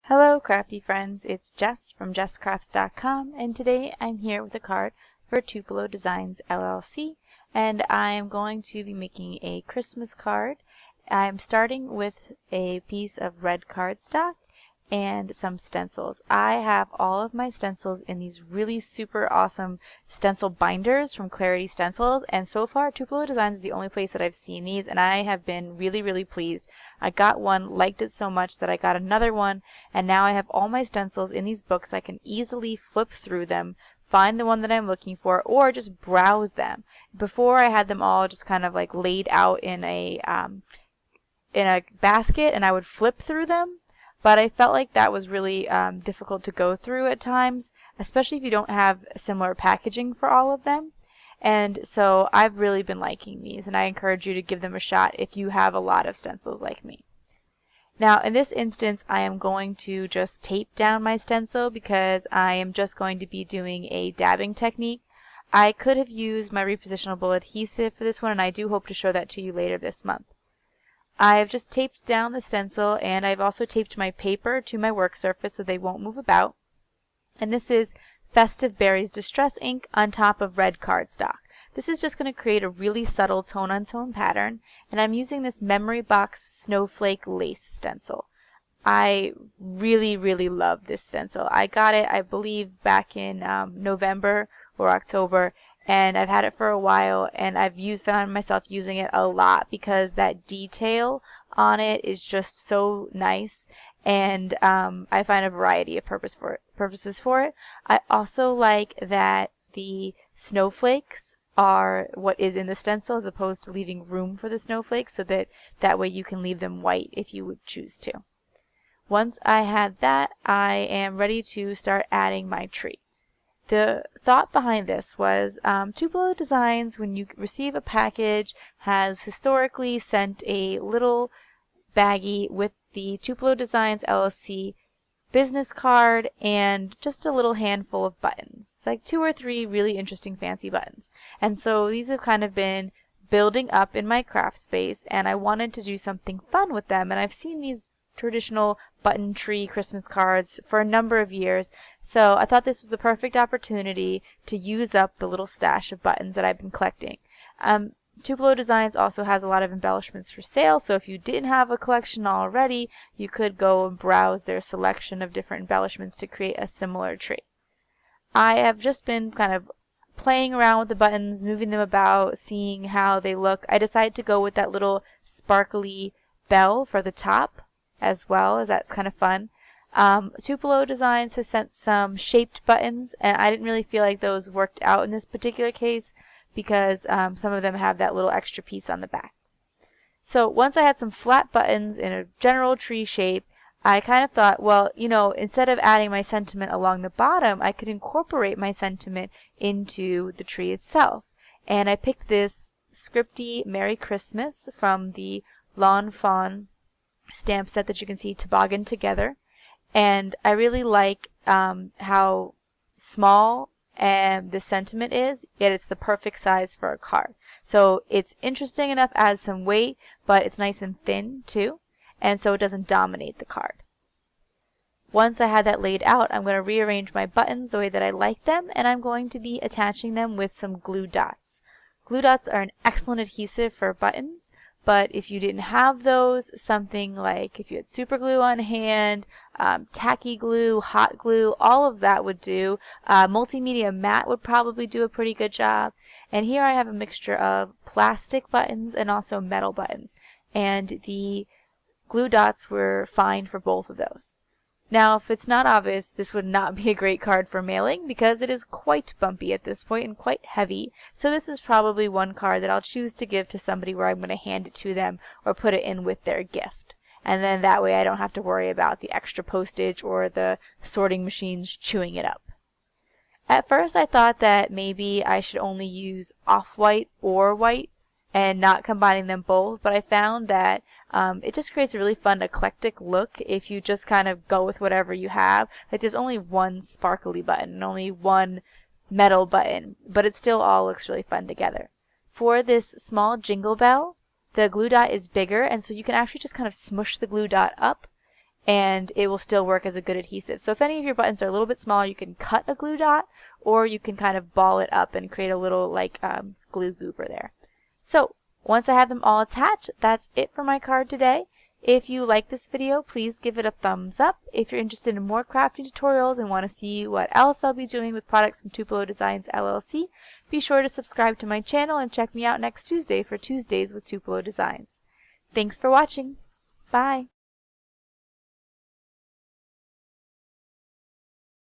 Hello crafty friends, it's Jess from jesscrafts.com, and today I'm here with a card for Tupelo Designs LLC, and I'm going to be making a Christmas card. I'm starting with a piece of red cardstock and some stencils. I have all of my stencils in these really super awesome stencil binders from Clarity Stencils, and so far Tupelo Designs is the only place that I've seen these, and I have been really pleased. I got one, liked it so much that I got another one, and now I have all my stencils in these books. I can easily flip through them, find the one that I'm looking for, or just browse them. Before I had them all just kind of like laid out in a basket, and I would flip through them. But I felt like that was really difficult to go through at times, especially if you don't have similar packaging for all of them. And so I've really been liking these, and I encourage you to give them a shot if you have a lot of stencils like me. Now in this instance, I am going to just tape down my stencil because I am just going to be doing a dabbing technique. I could have used my repositionable adhesive for this one, and I do hope to show that to you later this month. I've just taped down the stencil, and I've also taped my paper to my work surface so they won't move about. And this is Festive Berries Distress ink on top of red cardstock. This is just going to create a really subtle tone-on-tone pattern, and I'm using this Memory Box Snowflake Lace Stencil. I really love this stencil. I got it, I believe, back in November or October, and I've had it for a while, and I've found myself using it a lot because that detail on it is just so nice, and I find a variety of purposes for it. I also like that the snowflakes are what is in the stencil as opposed to leaving room for the snowflakes, so that way you can leave them white if you would choose to. Once I had that, I am ready to start adding my tree. The thought behind this was Tupelo Designs, when you receive a package, has historically sent a little baggie with the Tupelo Designs LLC business card and just a little handful of buttons. It's like 2 or 3 really interesting fancy buttons. And so these have kind of been building up in my craft space, and I wanted to do something fun with them, and I've seen these traditional button tree Christmas cards for a number of years, so I thought this was the perfect opportunity to use up the little stash of buttons that I've been collecting. Tupelo Designs also has a lot of embellishments for sale, so if you didn't have a collection already, you could go and browse their selection of different embellishments to create a similar tree. I have just been kind of playing around with the buttons, moving them about, seeing how they look. I decided to go with that little sparkly bell for the top as well, as that's kind of fun. Tupelo Designs has sent some shaped buttons, and I didn't really feel like those worked out in this particular case because some of them have that little extra piece on the back. So once I had some flat buttons in a general tree shape, I kind of thought, well, you know, instead of adding my sentiment along the bottom, I could incorporate my sentiment into the tree itself. And I picked this scripty Merry Christmas from the Lawn Fawn stamp set that you can see toboggan together, and I really like how small the sentiment is, yet it's the perfect size for a card. So it's interesting enough, adds some weight, but it's nice and thin too, and so it doesn't dominate the card. Once I had that laid out, I'm going to rearrange my buttons the way that I like them, and I'm going to be attaching them with some glue dots. Glue dots are an excellent adhesive for buttons, but if you didn't have those, something like if you had super glue on hand, tacky glue, hot glue, all of that would do. Multimedia matte would probably do a pretty good job. And here I have a mixture of plastic buttons and also metal buttons. And the glue dots were fine for both of those. Now, if it's not obvious, this would not be a great card for mailing because it is quite bumpy at this point and quite heavy. So this is probably one card that I'll choose to give to somebody where I'm going to hand it to them or put it in with their gift. And then that way I don't have to worry about the extra postage or the sorting machines chewing it up. At first I thought that maybe I should only use off-white or white and not combining them both, but I found that it just creates a really fun eclectic look if you just kind of go with whatever you have. Like there's only one sparkly button and only one metal button, but it still all looks really fun together. For this small jingle bell, the glue dot is bigger, and so you can actually just kind of smush the glue dot up and it will still work as a good adhesive. So if any of your buttons are a little bit smaller, you can cut a glue dot, or you can kind of ball it up and create a little like glue goober there. So once I have them all attached, that's it for my card today. If you like this video, please give it a thumbs up. If you're interested in more crafting tutorials and want to see what else I'll be doing with products from Tupelo Designs LLC, be sure to subscribe to my channel and check me out next Tuesday for Tuesdays with Tupelo Designs. Thanks for watching. Bye.